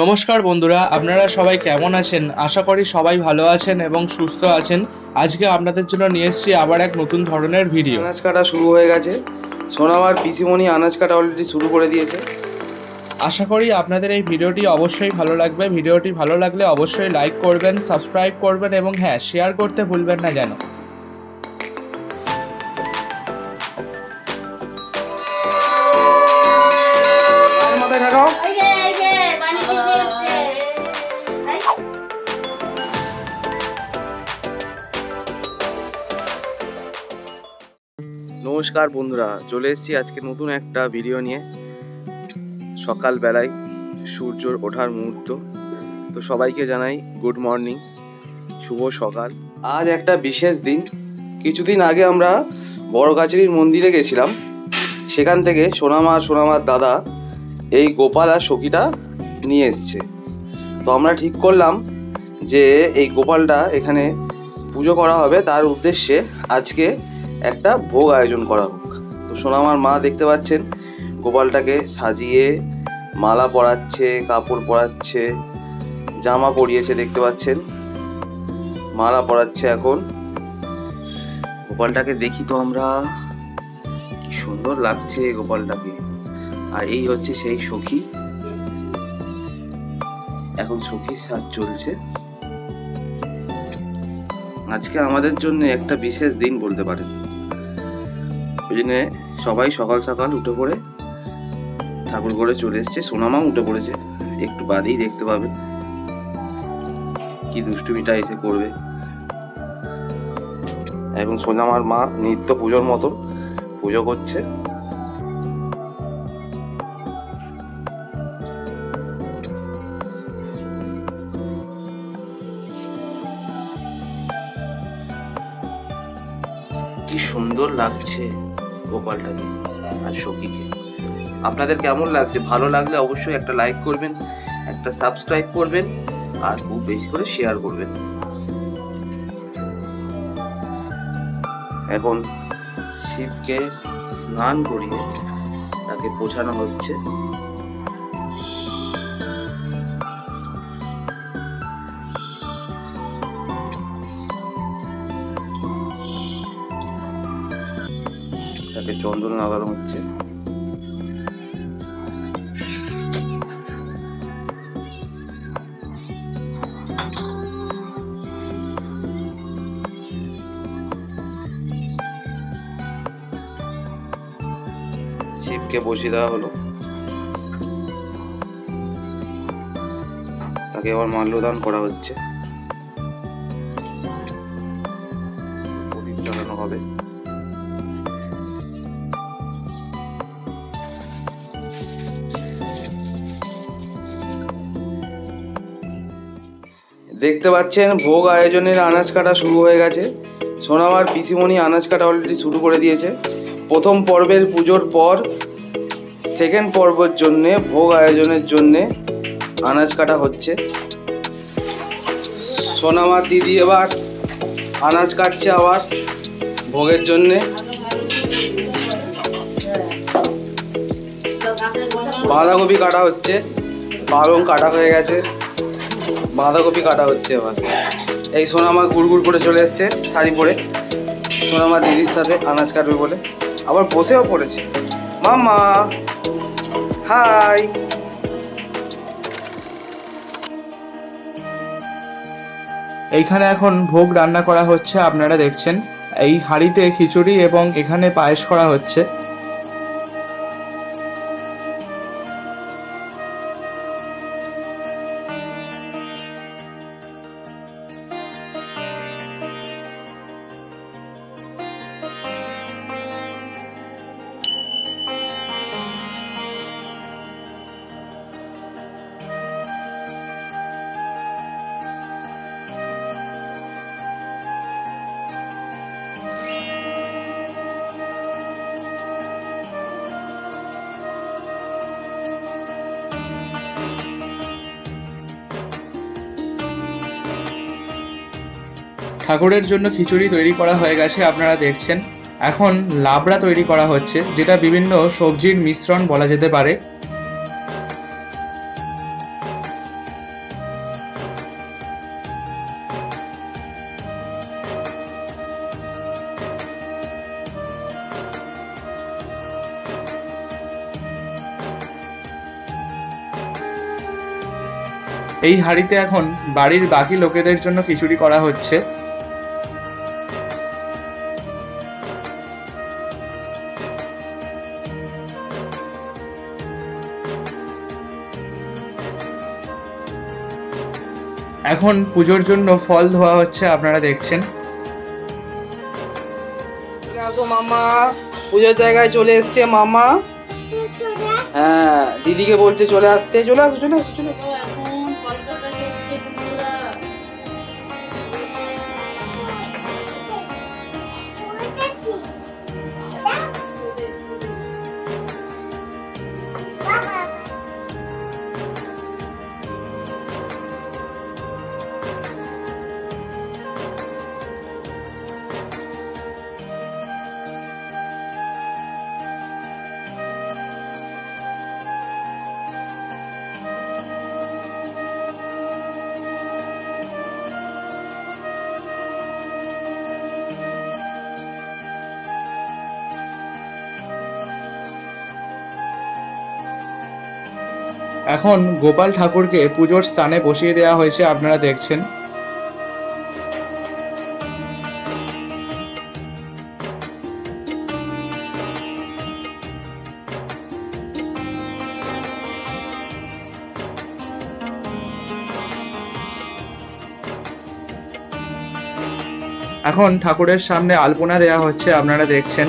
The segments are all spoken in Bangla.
নমস্কার বন্ধুরা, আপনারা সবাই কেমন আছেন? আশা করি সবাই ভালো আছেন এবং সুস্থ আছেন। আজকে আপনাদের জন্য নিয়ে এসেছি আবার এক নতুন ধরনের ভিডিও। আনাজ কাটা শুরু হয়ে গেছে। সোনামার পিসিমণি আনাজ কাটা অলরেডি শুরু করে দিয়েছে। আশা করি আপনাদের এই ভিডিওটি অবশ্যই ভালো লাগবে। ভিডিওটি ভালো লাগলে অবশ্যই লাইক করবেন, সাবস্ক্রাইব করবেন এবং হ্যাঁ, শেয়ার করতে ভুলবেন না যেন। মাথায় ঠাকাও। নমস্কার বন্ধুরা, চলে এসেছি আজকে নতুন একটা ভিডিও নিয়ে। সকালবেলায় সূর্যর ওঠার মুহূর্ত। তো সবাইকে জানাই গুড মর্নিং, শুভ সকাল। আজ একটা বিশেষ দিন। কিছুদিন আগে আমরা বড়গাছির মন্দিরে গেছিলাম। সেখান থেকে সোনামার দাদা এই গোপাল আর সখীটা নিয়ে এসছে। তো আমরা ঠিক করলাম যে এই গোপালটা এখানে পুজো করা হবে, তার উদ্দেশ্যে আজকে একটা ভোগ আয়োজন করা হোক। তো সোনামার মা দেখতে পাচ্ছেন গোপালটাকে সাজিয়ে মালা পরাচ্ছে, কাপড় পরাচ্ছে, জামা পরিয়েছে, দেখতে পাচ্ছেন মালা পরাচ্ছে। এখন গোপালটাকে দেখি তো আমরা, কি সুন্দর লাগছে গোপালটাকে। আর এই হচ্ছে সেই সখী, এখন সখীর সাজ চলছে। আজকে আমাদের জন্য একটা বিশেষ দিন বলতে পারেন। ওই জন্য সবাই সকাল সকাল উঠে পড়ে ঠাকুর ঘরে চলে এসছে। সোনামাও উঠে পড়েছে, একটু বাদেই দেখতে পাবে কি দুষ্টুমিটা এসে করবে। এবং সোনামার মা নিত্য পুজোর মতন পুজো করছে। কি সুন্দর লাগছে গোপালটাকে আর সখীকে। আপনাদের কেমন লাগছে? ভালো লাগলে অবশ্যই একটা লাইক করবেন, একটা সাবস্ক্রাইব করবেন আর খুব বেশি করে শেয়ার করবেন। এখন শিবকে স্নান করিয়ে তাকে পোছানো হচ্ছে। তাকে চন্দন লাগানো হচ্ছে। শিবকে বসিয়ে দেওয়া হলো। তাকে আবার মাল্যদান করা হচ্ছে, প্রদীপ জ্বালানো হবে। দেখতে পাচ্ছেন ভোগ আয়োজনের আনাজ কাটা শুরু হয়ে গেছে। সোনামার পিসিমণি আনাজ কাটা অলরেডি শুরু করে দিয়েছে। প্রথম পর্বের পুজোর পর সেকেন্ড পর্বের জন্যে ভোগ আয়োজনের জন্যে আনাজ কাটা হচ্ছে। সোনামার দিদি এবার আনাজ কাটছে আবার ভোগের জন্যে। বাঁধাকপি কাটা হচ্ছে, পালং কাটা হয়ে গেছে, বাঁধাকপি কাটা হচ্ছে এবার। এই সোনামা গুড় করে চলে এসছে শাড়ি পরে, সোনামা দিদির সাথে আনাজ কাটবে বলে। আবার বসেও পড়েছে। মাম্মা হাই। এইখানে এখন ভোগ রান্না করা হচ্ছে, আপনারা দেখছেন। এই হাঁড়িতে খিচুড়ি এবং এখানে পায়েস করা হচ্ছে। ঠাকুরের জন্য খিচুড়ি তৈরি করা হয়ে গেছে, আপনারা দেখছেন। এখন লাবড়া তৈরি করা হচ্ছে, যেটা বিভিন্ন সবজির মিশ্রণ বলা যেতে পারে। এই হাঁড়িতে এখন বাড়ির বাকি লোকেদের জন্য খিচুড়ি করা হচ্ছে। এখন পুজোর জন্য ফল ধোয়া হচ্ছে, আপনারা দেখছেন। আসো মামা, পুজোর জায়গায় চলে এসছে মামা। হ্যাঁ, দিদিকে বলছে চলে আসতে। চলে আসো, চলে আসো, চলে আসো। এখন গোপাল ঠাকুরকে পুজোর স্থানে বসিয়ে দেওয়া হয়েছে, আপনারা দেখছেন। এখন ঠাকুরের সামনে আলপনা দেওয়া হচ্ছে, আপনারা দেখছেন।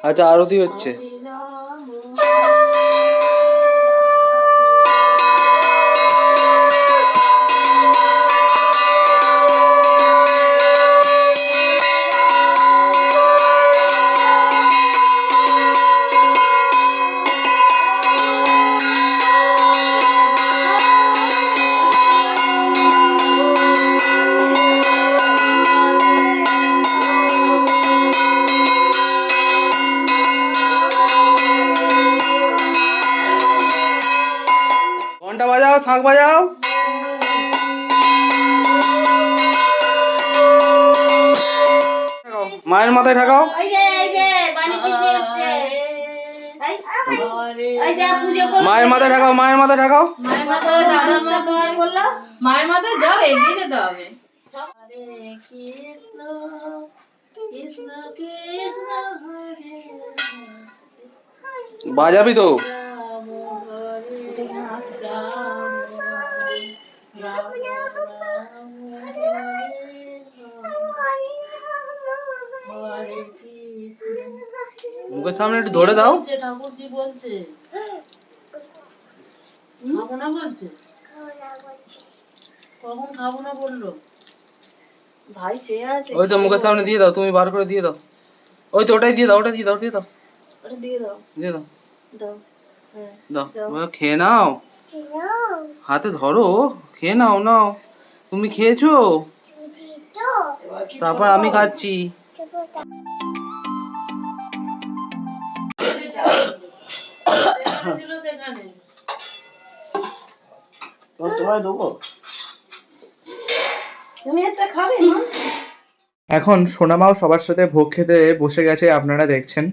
আচ্ছা, আরতি হচ্ছে। ঘন্টা বাজাও, শাঁখ বাজাও। মায়ের মাথায় ঠাকাও। মায়ের মাথায় ঠাকাও, মায়ের মাথায় ঠাকাও। মায়ের মাথায় যাও, এগিয়ে যেতে হবে। হরে কৃষ্ণ কৃষ্ণ কৃষ্ণ হরে বাজাবি তো। রাম হরে রাম রাম রাম হরে কৃষ্ণ। মুখের সামনে একটু ধরে দাও। ঠাকুর কি বলছে? খাবো না বলছে? কখন খাবো না বললো? ভাই চেয়ে আছে। ওই তো মুখের সামনে দিয়ে দাও, তুমি বার করে দিয়ে দাও। ওই তো ওটাই দিয়ে দাও, ওটা দিয়ে দাও, দিয়ে দাও, ওটা দিয়ে দাও, দিয়ে দাও, দাও। হ্যাঁ দাও। খেয়ে নাও, হাতে ধরো, খেয়ে নাও। নাও, তুমি খেয়েছো? তারপর আমি খাচ্ছি। সেখানে তোমায় দেবো। তুমি একটা খাবে না? এখন সোনামাও সবার সাথে ভোগ খেতে বসে গেছে, আপনারা দেখছেন।